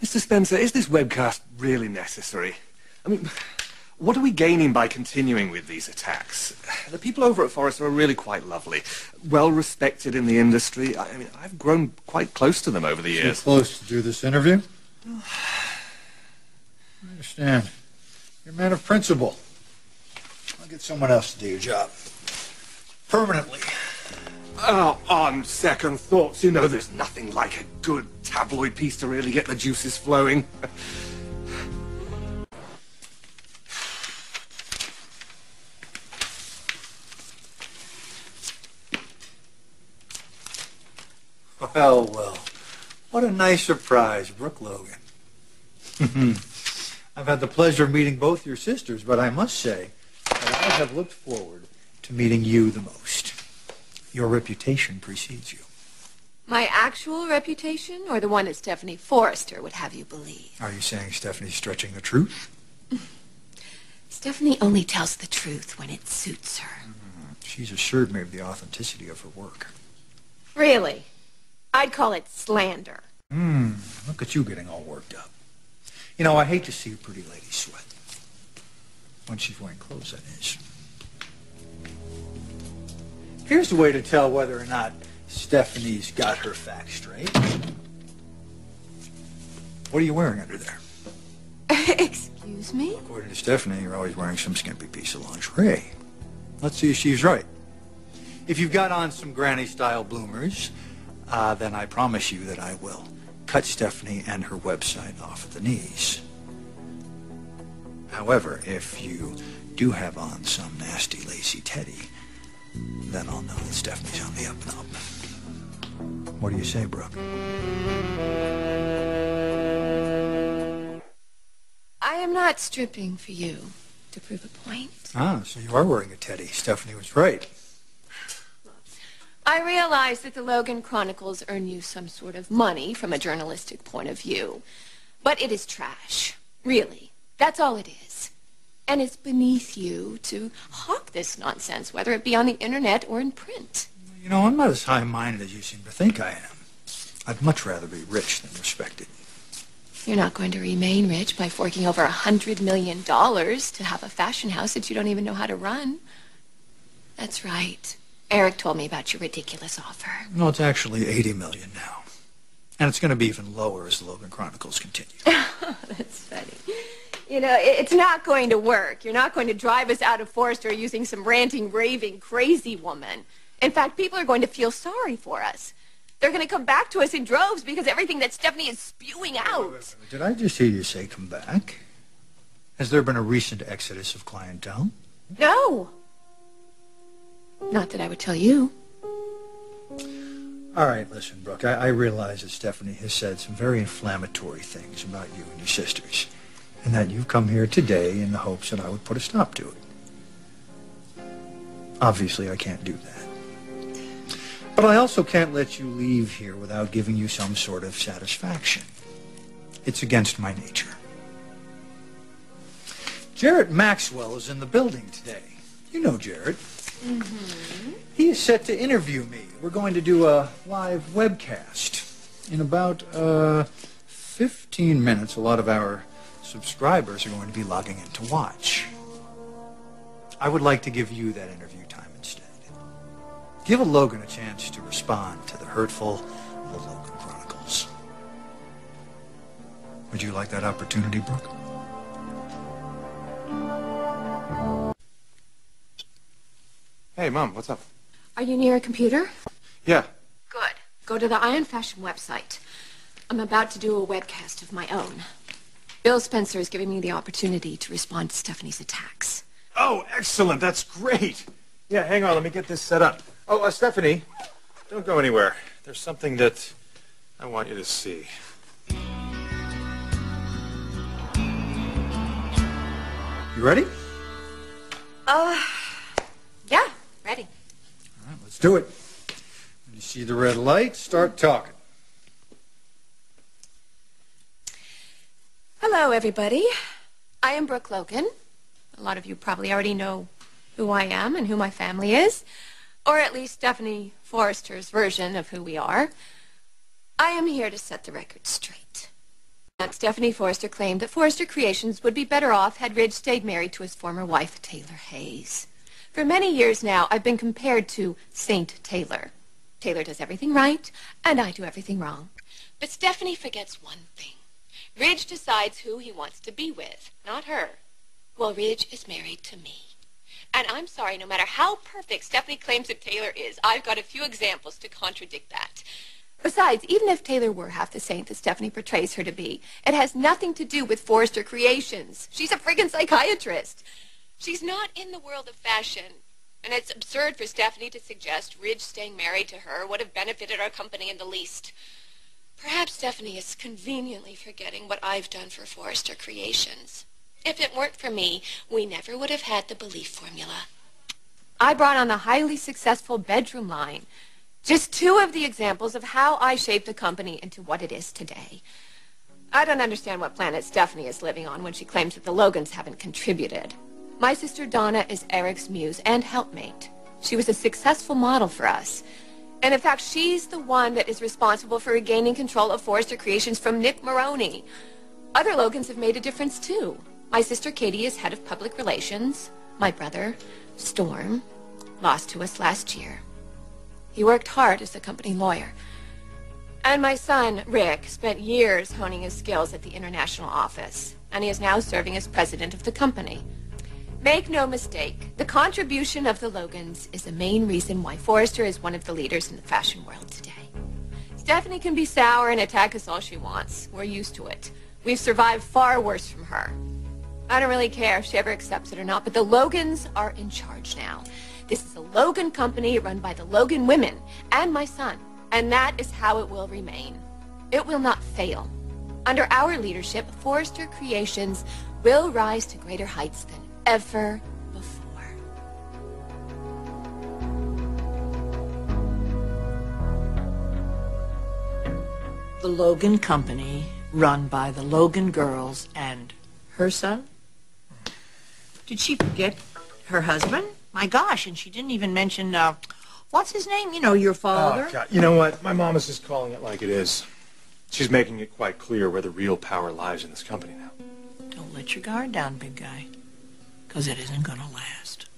Mr. Spencer, is this webcast really necessary? I mean, what are we gaining by continuing with these attacks? The people over at Forrester are really quite lovely, well-respected in the industry. I mean, I've grown quite close to them over the years. So close to do this interview? I understand. You're a man of principle. I'll get someone else to do your job. Permanently. Oh, on second thoughts, you know there's nothing like a good tabloid piece to really get the juices flowing. Well, well. What a nice surprise, Brooke Logan. I've had the pleasure of meeting both your sisters, but I must say that I have looked forward to meeting you the most. Your reputation precedes you. My actual reputation, or the one that Stephanie Forrester would have you believe? Are you saying Stephanie's stretching the truth? Stephanie only tells the truth when it suits her. She's assured me of the authenticity of her work. Really? I'd call it slander. Look at you getting all worked up. You know, I hate to see a pretty lady sweat. When she's wearing clothes, that is. Here's the way to tell whether or not Stephanie's got her facts straight. What are you wearing under there? Excuse me? According to Stephanie, you're always wearing some skimpy piece of lingerie. Let's see if she's right. If you've got on some granny-style bloomers, then I promise you that I will cut Stephanie and her website off at the knees. However, if you do have on some nasty, lacy teddy, then I'll know that Stephanie's on the up and up. What do you say, Brooke? I am not stripping for you to prove a point. Ah, so you are wearing a teddy. Stephanie was right. I realize that the Logan Chronicles earn you some sort of money from a journalistic point of view. But it is trash. Really. That's all it is. And it's beneath you to hawk this nonsense, whether it be on the internet or in print. You know, I'm not as high-minded as you seem to think I am. I'd much rather be rich than respected. You're not going to remain rich by forking over $100 million to have a fashion house that you don't even know how to run. That's right. Eric told me about your ridiculous offer. No, it's actually $80 million now. And it's going to be even lower as the Logan Chronicles continue. That's funny. You know, it's not going to work. You're not going to drive us out of Forrester using some ranting, raving, crazy woman. In fact, people are going to feel sorry for us. They're going to come back to us in droves because everything that Stephanie is spewing out. Did I just hear you say come back? Has there been a recent exodus of clientele? No. Not that I would tell you. All right, listen, Brooke, I realize that Stephanie has said some very inflammatory things about you and your sisters, and that you've come here today in the hopes that I would put a stop to it. Obviously, I can't do that. But I also can't let you leave here without giving you some sort of satisfaction. It's against my nature. Jarrett Maxwell is in the building today. You know Jarrett. He is set to interview me. We're going to do a live webcast. In about 15 minutes, a lot of our subscribers are going to be logging in to watch. I would like to give you that interview time instead. Give a Logan a chance to respond to the hurtful The Logan Chronicles. Would you like that opportunity, Brooke? Hey, Mom, what's up? Are you near a computer? Yeah. Good. Go to the Iron Fashion website. I'm about to do a webcast of my own. Bill Spencer is giving me the opportunity to respond to Stephanie's attacks. Oh, excellent. That's great. Yeah, hang on. Let me get this set up. Oh, Stephanie, don't go anywhere. There's something that I want you to see. You ready? Yeah, ready. All right, let's do it. When you see the red light, start talking. Hello, everybody. I am Brooke Logan. A lot of you probably already know who I am and who my family is, or at least Stephanie Forrester's version of who we are. I am here to set the record straight. Aunt Stephanie Forrester claimed that Forrester Creations would be better off had Ridge stayed married to his former wife, Taylor Hayes. For many years now, I've been compared to Saint Taylor. Taylor does everything right, and I do everything wrong. But Stephanie forgets one thing. Ridge decides who he wants to be with, not her. Well, Ridge is married to me. And I'm sorry, no matter how perfect Stephanie claims that Taylor is, I've got a few examples to contradict that. Besides, even if Taylor were half the saint that Stephanie portrays her to be, it has nothing to do with Forrester Creations. She's a friggin' psychiatrist. She's not in the world of fashion. And it's absurd for Stephanie to suggest Ridge staying married to her would have benefited our company in the least. Perhaps Stephanie is conveniently forgetting what I've done for Forrester Creations. If it weren't for me, we never would have had the Belief formula. I brought on the highly successful bedroom line. Just two of the examples of how I shaped the company into what it is today. I don't understand what planet Stephanie is living on when she claims that the Logans haven't contributed. My sister Donna is Eric's muse and helpmate. She was a successful model for us. And in fact, she's the one that is responsible for regaining control of Forrester Creations from Nick Maroney. Other Logans have made a difference too. My sister Katie is head of public relations. My brother, Storm, lost to us last year. He worked hard as a company lawyer. And my son, Rick, spent years honing his skills at the international office, and he is now serving as president of the company. Make no mistake, the contribution of the Logans is the main reason why Forrester is one of the leaders in the fashion world today. Stephanie can be sour and attack us all she wants. We're used to it. We've survived far worse from her. I don't really care if she ever accepts it or not, but the Logans are in charge now. This is a Logan company run by the Logan women and my son, and that is how it will remain. It will not fail. Under our leadership, Forrester Creations will rise to greater heights than ever before. The Logan Company, run by the Logan girls and her son? Did she forget her husband? My gosh, and she didn't even mention, what's his name? You know, your father? Oh, God. You know what? My mom is just calling it like it is. She's making it quite clear where the real power lies in this company now. Don't let your guard down, big guy, because it isn't going to last.